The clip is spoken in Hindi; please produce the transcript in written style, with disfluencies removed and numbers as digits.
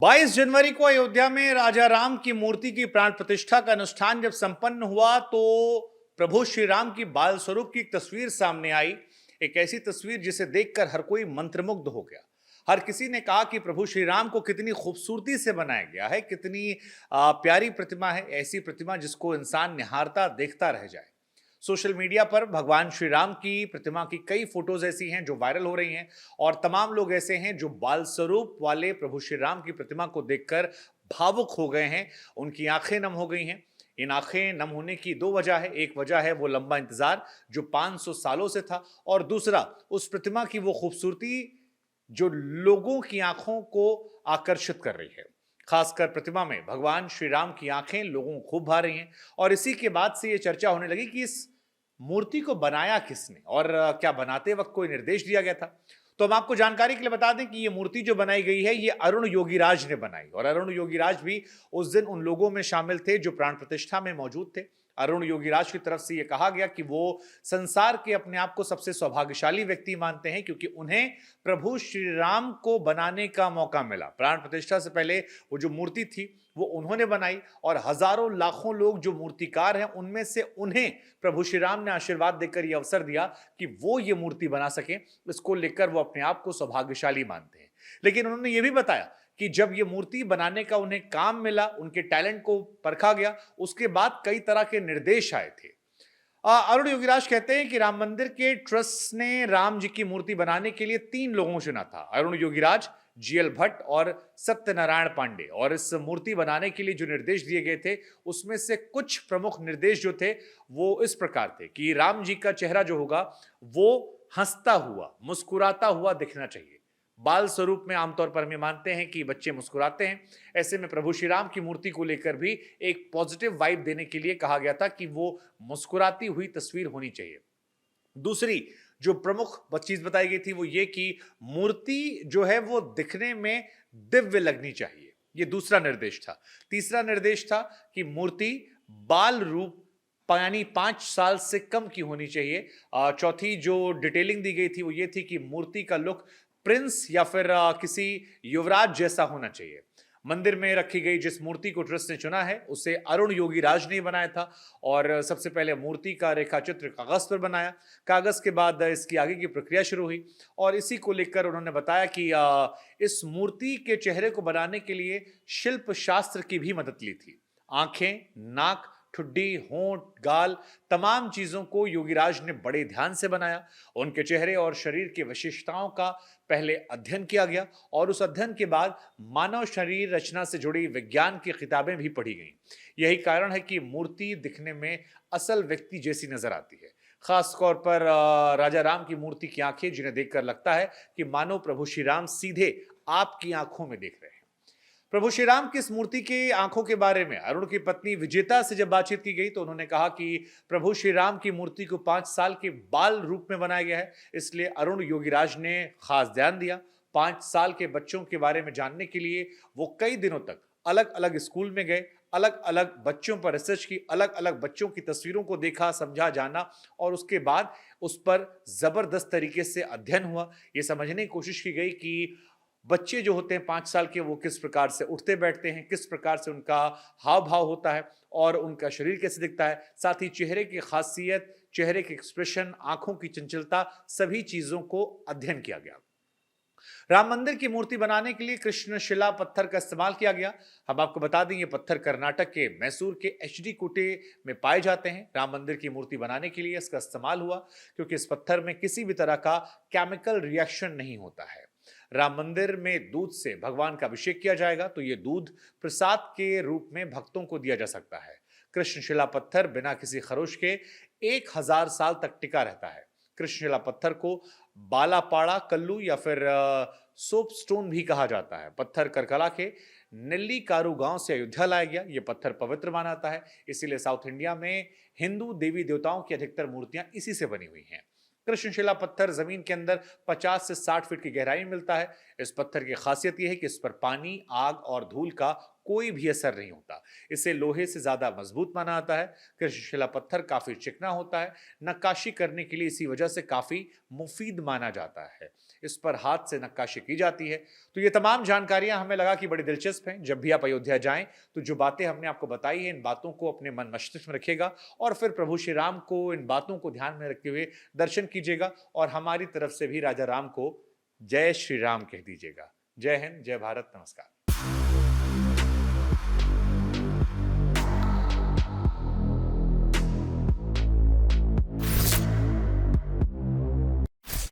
22 जनवरी को अयोध्या में राजा राम की मूर्ति की प्राण प्रतिष्ठा का अनुष्ठान जब संपन्न हुआ तो प्रभु श्री राम की बाल स्वरूप की एक तस्वीर सामने आई। एक ऐसी तस्वीर जिसे देखकर हर कोई मंत्रमुग्ध हो गया। हर किसी ने कहा कि प्रभु श्री राम को कितनी खूबसूरती से बनाया गया है, कितनी प्यारी प्रतिमा है। ऐसी प्रतिमा जिसको इंसान निहारता देखता रह जाए। सोशल मीडिया पर भगवान श्री राम की प्रतिमा की कई फोटोज ऐसी हैं जो वायरल हो रही हैं और तमाम लोग ऐसे हैं जो बाल स्वरूप वाले प्रभु श्री राम की प्रतिमा को देखकर भावुक हो गए हैं। उनकी आंखें नम हो गई हैं। इन आंखें नम होने की दो वजह है। एक वजह है वो लंबा इंतजार जो 500 सालों से था, और दूसरा उस प्रतिमा की वो खूबसूरती जो लोगों की आंखों को आकर्षित कर रही है। खासकर प्रतिमा में भगवान श्री राम की आंखें लोगों को खूब भा रही हैं। और इसी के बाद से ये चर्चा होने लगी कि इस मूर्ति को बनाया किसने और क्या बनाते वक्त कोई निर्देश दिया गया था। तो हम आपको जानकारी के लिए बता दें कि ये मूर्ति जो बनाई गई है ये अरुण योगीराज ने बनाई, और अरुण योगीराज भी उस दिन उन लोगों में शामिल थे जो प्राण प्रतिष्ठा में मौजूद थे। अरुण योगीराज की तरफ से यह कहा गया कि वो संसार के अपने आप को सबसे सौभाग्यशाली व्यक्ति मानते हैं क्योंकि उन्हें प्रभु श्री राम को बनाने का मौका मिला। प्राण प्रतिष्ठा से पहले वो जो मूर्ति थी वो उन्होंने बनाई, और हजारों लाखों लोग जो मूर्तिकार हैं उनमें से उन्हें प्रभु श्री राम ने आशीर्वाद देकर यह अवसर दिया कि वो ये मूर्ति बना सकें। इसको लेकर वो अपने आप को सौभाग्यशाली मानते हैं। लेकिन उन्होंने ये भी बताया कि जब ये मूर्ति बनाने का उन्हें काम मिला, उनके टैलेंट को परखा गया, उसके बाद कई तरह के निर्देश आए थे। अरुण योगीराज कहते हैं कि राम मंदिर के ट्रस्ट ने राम जी की मूर्ति बनाने के लिए 3 लोगों को चुना था, अरुण योगीराज, जीएल भट्ट और सत्यनारायण पांडे। और इस मूर्ति बनाने के लिए जो निर्देश दिए गए थे उसमें से कुछ प्रमुख निर्देश जो थे वो इस प्रकार थे कि राम जी का चेहरा जो होगा वो हंसता हुआ, मुस्कुराता हुआ दिखना चाहिए। बाल स्वरूप में आमतौर पर हम मानते हैं कि बच्चे मुस्कुराते हैं। ऐसे में प्रभु श्री राम की मूर्ति को लेकर भी एक पॉजिटिव वाइब देने के लिए कहा गया था कि वो मुस्कुराती हुई तस्वीर होनी चाहिए। दूसरी जो प्रमुख चीज बताई गई थी वो ये कि मूर्ति जो है वो दिखने में दिव्य लगनी चाहिए। ये दूसरा निर्देश था। तीसरा निर्देश था कि मूर्ति बाल रूप यानी 5 साल से कम की होनी चाहिए। चौथी जो डिटेलिंग दी गई थी वो ये थी कि मूर्ति का लुक प्रिंस या फिर किसी युवराज जैसा होना चाहिए। मंदिर में रखी गई जिस मूर्ति को ट्रस्ट ने चुना है उसे अरुण योगीराज ने बनाया था, और सबसे पहले मूर्ति का रेखा चित्र कागज पर बनाया। कागज के बाद इसकी आगे की प्रक्रिया शुरू हुई, और इसी को लेकर उन्होंने बताया कि इस मूर्ति के चेहरे को बनाने के लिए शिल्प शास्त्र की भी मदद ली थी। आंखें, नाक, ठुड्डी, होंठ, गाल, तमाम चीजों को योगीराज ने बड़े ध्यान से बनाया। उनके चेहरे और शरीर की विशेषताओं का पहले अध्ययन किया गया, और उस अध्ययन के बाद मानव शरीर रचना से जुड़ी विज्ञान की किताबें भी पढ़ी गईं। यही कारण है कि मूर्ति दिखने में असल व्यक्ति जैसी नजर आती है। खास तौर पर राजा राम की मूर्ति की आंखें, जिन्हें देखकर लगता है कि मानो प्रभु श्री राम सीधे आपकी आंखों में देख रहे हैं। प्रभु श्री राम की इस मूर्ति की आंखों के बारे में अरुण की पत्नी विजेता से जब बातचीत की गई तो उन्होंने कहा कि प्रभु श्री राम की मूर्ति को 5 साल के बाल रूप में बनाया गया है, इसलिए अरुण योगीराज ने खास ध्यान दिया। 5 साल के बच्चों के बारे में जानने के लिए वो कई दिनों तक अलग अलग स्कूल में गए, अलग अलग बच्चों पर रिसर्च की, अलग अलग बच्चों की तस्वीरों को देखा, समझा, जाना, और उसके बाद उस पर जबरदस्त तरीके से अध्ययन हुआ। ये समझने की कोशिश की गई कि बच्चे जो होते हैं 5 साल के वो किस प्रकार से उठते बैठते हैं, किस प्रकार से उनका हाव भाव होता है और उनका शरीर कैसे दिखता है। साथ ही चेहरे की खासियत, चेहरे के एक्सप्रेशन, आंखों की चंचलता, सभी चीजों को अध्ययन किया गया। राम मंदिर की मूर्ति बनाने के लिए कृष्ण शिला पत्थर का इस्तेमाल किया गया। हम आपको बता दें ये पत्थर कर्नाटक के मैसूर के एचडी कोटे में पाए जाते हैं। राम मंदिर की मूर्ति बनाने के लिए इसका इस्तेमाल हुआ क्योंकि इस पत्थर में किसी भी तरह का केमिकल रिएक्शन नहीं होता है। राम मंदिर में दूध से भगवान का अभिषेक किया जाएगा तो यह दूध प्रसाद के रूप में भक्तों को दिया जा सकता है। कृष्णशिला पत्थर बिना किसी खरोश के 1000 साल तक टिका रहता है। कृष्णशिला पत्थर को बालापाड़ा कल्लू या फिर सोप स्टोन भी कहा जाता है। पत्थर करकला के नेल्ली कारू गांव से अयोध्या लाया गया। यह पत्थर पवित्र माना जाता है, इसीलिए साउथ इंडिया में हिंदू देवी देवताओं की अधिकतर मूर्तियां इसी से बनी हुई हैं। कृष्णशिला पत्थर जमीन के अंदर 50 से 60 फीट की गहराई में मिलता है। इस पत्थर की खासियत यह है कि इस पर पानी, आग और धूल का कोई भी असर नहीं होता। इसे लोहे से ज्यादा मजबूत माना जाता है। कृष्णशिला पत्थर काफी चिकना होता है। नक्काशी करने के लिए इसी वजह से काफी मुफीद माना जाता है। इस पर हाथ से नक्काशी की जाती है। तो ये तमाम जानकारियां हमें लगा कि बड़ी दिलचस्प हैं। जब भी आप अयोध्या जाएं तो जो बातें हमने आपको बताई है, इन बातों को अपने मन मस्तिष्क में रखिएगा और फिर प्रभु श्री राम को इन बातों को ध्यान में रखते हुए दर्शन कीजिएगा और हमारी तरफ से भी राजा राम को जय श्री राम कह दीजिएगा। जय हिंद, जय भारत, नमस्कार।